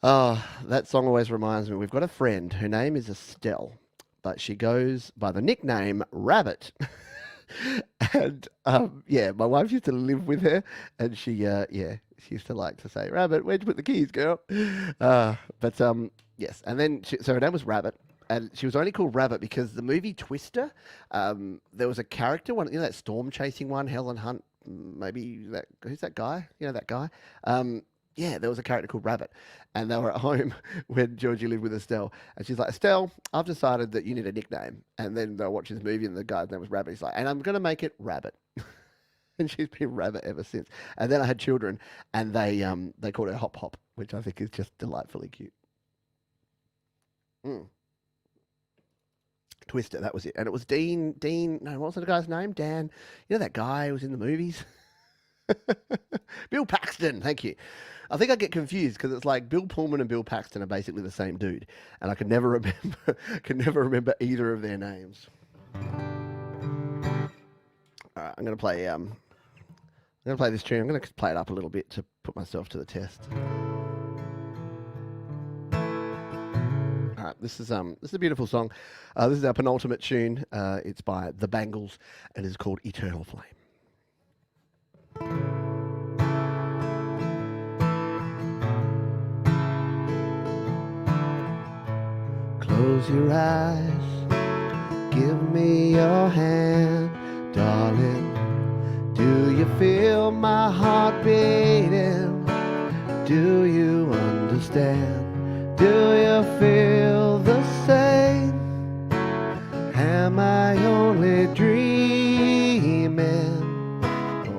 Oh, that song always reminds me. We've got a friend. Her name is Estelle, but she goes by the nickname Rabbit. And yeah, my wife used to live with her, and she she used to like to say, "Rabbit, where'd you put the keys, girl?" But yes, and then so her name was Rabbit, and she was only called Rabbit because the movie Twister, there was a character, one, you know, that storm chasing one, Helen Hunt, maybe that, who's that guy? You know that guy? Yeah, there was a character called Rabbit, and they were at home when Georgie lived with Estelle, and she's like, "Estelle, I've decided that you need a nickname." And then they're watching this movie, and the guy's name was Rabbit. He's like, "And I'm going to make it Rabbit." And she's been Rabbit ever since. And then I had children, and they called her Hop Hop, which I think is just delightfully cute. Mm. Twister, that was it. And it was no, what was the guy's name? Dan. You know that guy who was in the movies? Bill Paxton, thank you. I think I get confused because it's like Bill Pullman and Bill Paxton are basically the same dude, and I can never remember either of their names. All right, I'm gonna play this tune. I'm gonna play it up a little bit to put myself to the test. All right, this is a beautiful song. This is our penultimate tune. It's by The Bangles and is called Eternal Flame. Close your eyes, give me your hand, darling. Do you feel my heart beating? Do you understand? Do you feel the same? Am I only dreaming?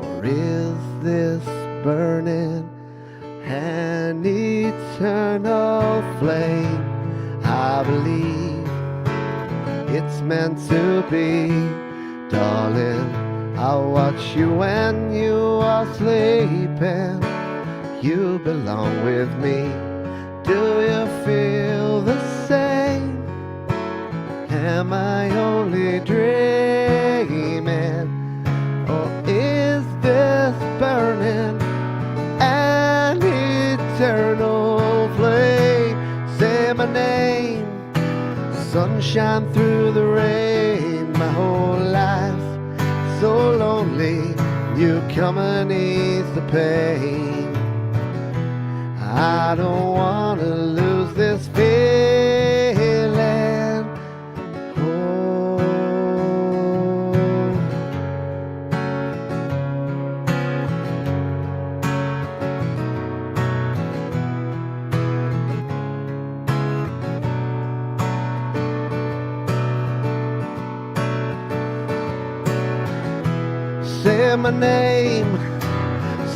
Or is this burning an eternal flame? I believe it's meant to be, darling. I'll watch you when you are sleeping. You belong with me. Do you feel the same? Am I only dreaming? Or is this burning an eternal flame? Say my name, sunshine through the rain. My whole life so lonely, you come and ease the pain. I don't want to lose this feeling. Oh. Say my name,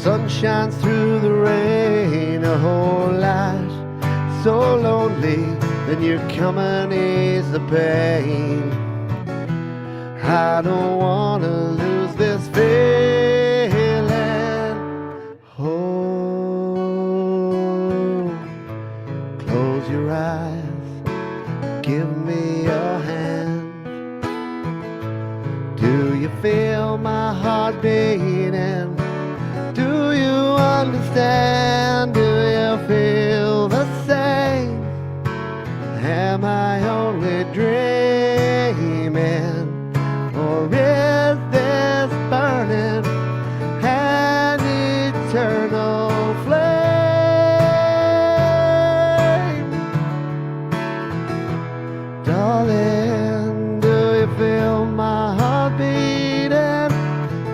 sun shines through the rain. A whole life so lonely, then you come and ease the pain. I don't want to lose this feeling. Oh, close your eyes, give me your hand. Do you feel my heart beating? Do you understand? Do you feel the same? Am I only dreaming? Or is this burning an eternal flame? Darling, do you feel my heart beating?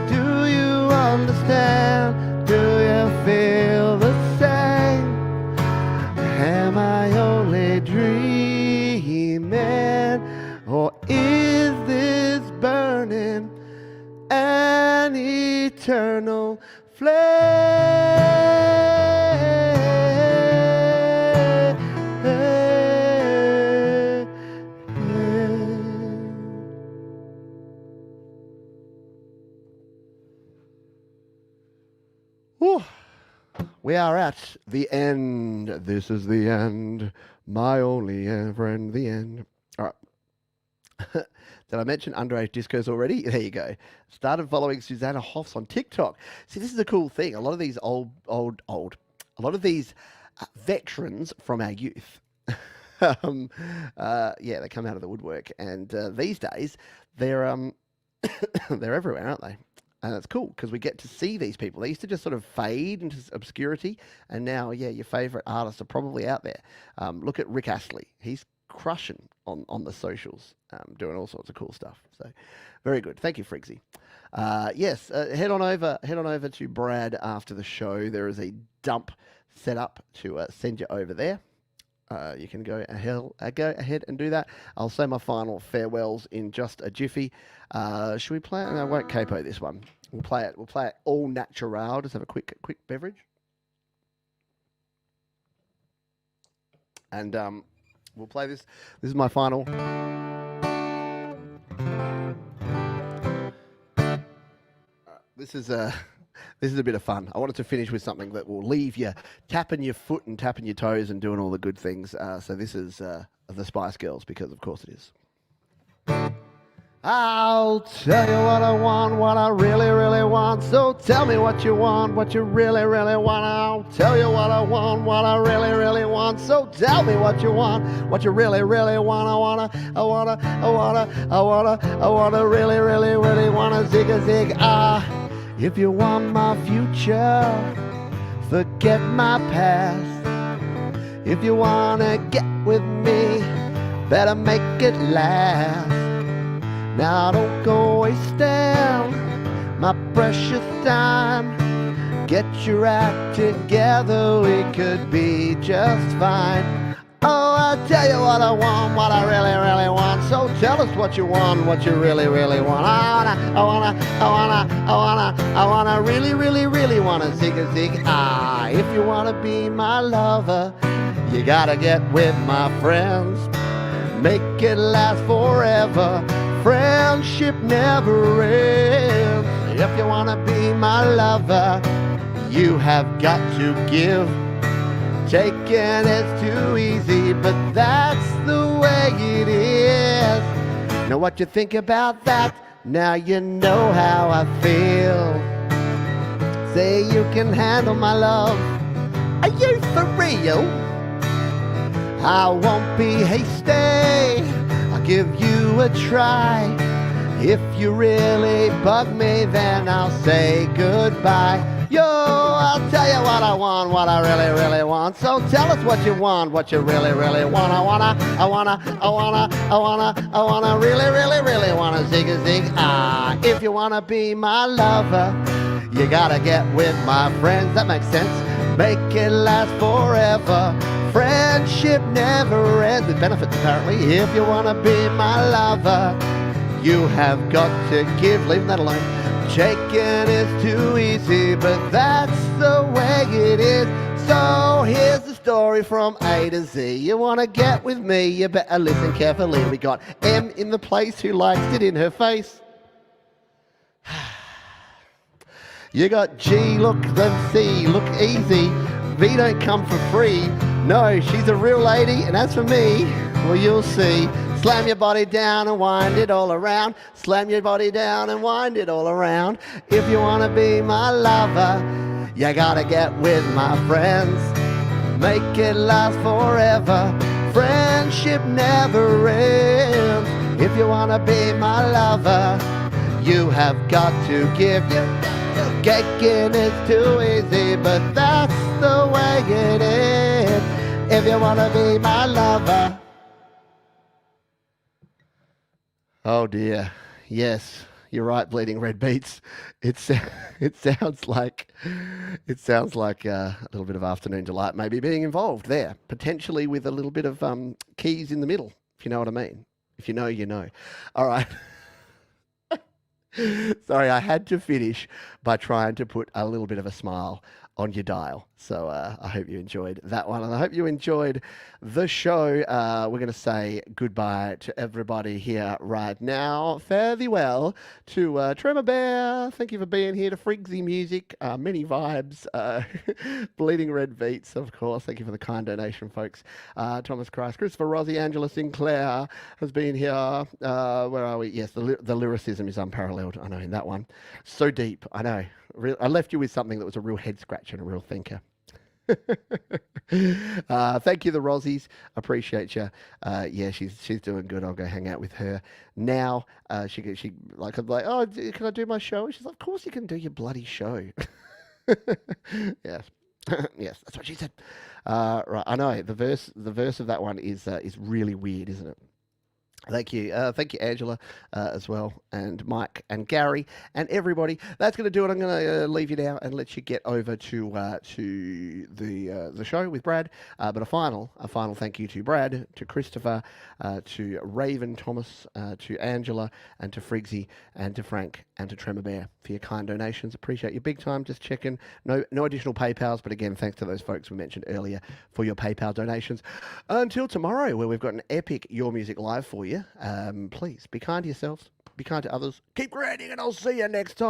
Do you understand? Do you feel the same? Am I only dreaming? Or is this burning an eternal flame? We are at the end. This is the end. My only friend, the end. All right. Did I mention underage discos already? There you go. Started following Susanna Hoffs on TikTok. See, this is a cool thing. A lot of these a lot of these veterans from our youth, yeah, they come out of the woodwork, and these days they're they're everywhere, aren't they? And it's cool because we get to see these people. They used to just sort of fade into obscurity, and now, yeah, your favourite artists are probably out there. Look at Rick Astley. He's crushing on the socials, doing all sorts of cool stuff. So, very good. Thank you, Frigsy. Yes, head on over to Brad after the show. There is a dump set up to send you over there. You can go ahead and do that. I'll say my final farewells in just a jiffy. Should we play it? No, I won't capo this one. We'll play it. We'll play it all natural. Just have a quick beverage. And we'll play this. This is my final. This is a bit of fun. I wanted to finish with something that will leave you tapping your foot and tapping your toes and doing all the good things. So this is the Spice Girls, because of course it is. I'll tell you what I want, what I really, really want. So tell me what you want, what you really, really want. I'll tell you what I want, what I really, really want. So tell me what you want, what you really, really want. I wanna really, really, really wanna zig a zig. If you want my future, forget my past. If you wanna get with me, better make it last. Now don't go wasting my precious time. Get your act together, we could be just fine. Oh, I'll tell you what I want, what I really, really want. So tell us what you want, what you really, really want. I wanna really, really, really wanna zig a zig. If you wanna be my lover, you gotta get with my friends. Make it last forever. Friendship never ends. If you wanna be my lover, you have got to give. Taking it's too easy, but that's the way it is. Know what you think about that? Now you know how I feel. Say you can handle my love. Are you for real? I won't be hasty, I'll give you a try. If you really bug me, then I'll say goodbye. Yo, I'll tell you what I want, what I really, really want. So tell us what you want, what you really, really want. I wanna really, really, really wanna zig a zig. If you wanna be my lover, you gotta get with my friends. That makes sense. Make it last forever. Friendship never ends. With benefits, apparently. If you wanna be my lover, you have got to give. Leave that alone. Taking is too easy, but that's the way it is. So here's the story from A to Z. You want to get with me, you better listen carefully. We got M in the place who likes it in her face. You got G, look, then C, look easy. V don't come for free. No, she's a real lady, and as for me, well, you'll see. Slam your body down and wind it all around. Slam your body down and wind it all around. If you want to be my lover, you gotta get with my friends. Make it last forever. Friendship never ends. If you want to be my lover, you have got to give. Caking is too easy, but that's the way it is. If you want to be my lover. Oh dear, yes, you're right, Bleeding Red Beats. It sounds like a little bit of Afternoon Delight maybe being involved there, potentially with a little bit of keys in the middle, if you know what I mean. If you know, you know. All right. Sorry, I had to finish by trying to put a little bit of a smile on your dial. So I hope you enjoyed that one, and I hope you enjoyed the show. We're going to say goodbye to everybody here right now. Fare thee well to Tremor Bear. Thank you for being here. To Frigsy Music, Many Vibes, Bleeding Red Beats, of course. Thank you for the kind donation, folks. Thomas Christ, Christopher Rossi, Angela Sinclair has been here. Where are we? Yes, the lyricism is unparalleled. I know in that one. So deep. I know. I left you with something that was a real head scratcher and a real thinker. Thank you, the Rossies. Appreciate you. Yeah, she's doing good. I'll go hang out with her now. She I'm like, oh, can I do my show? She's like, of course you can do your bloody show. Yes, yes, that's what she said. Right, I know the verse of that one is really weird, isn't it? Thank you, Angela, as well, and Mike, and Gary, and everybody. That's going to do it. I'm going to leave you now and let you get over to the show with Brad. But a final thank you to Brad, to Christopher, to Raven Thomas, to Angela, and to Frigsy, and to Frank, and to Tremor Bear for your kind donations. Appreciate you big time. Just checking. No additional PayPals, but again, thanks to those folks we mentioned earlier for your PayPal donations. Until tomorrow, where we've got an epic Your Music Live for you. Please be kind to yourselves, be kind to others, keep grinding, and I'll see you next time.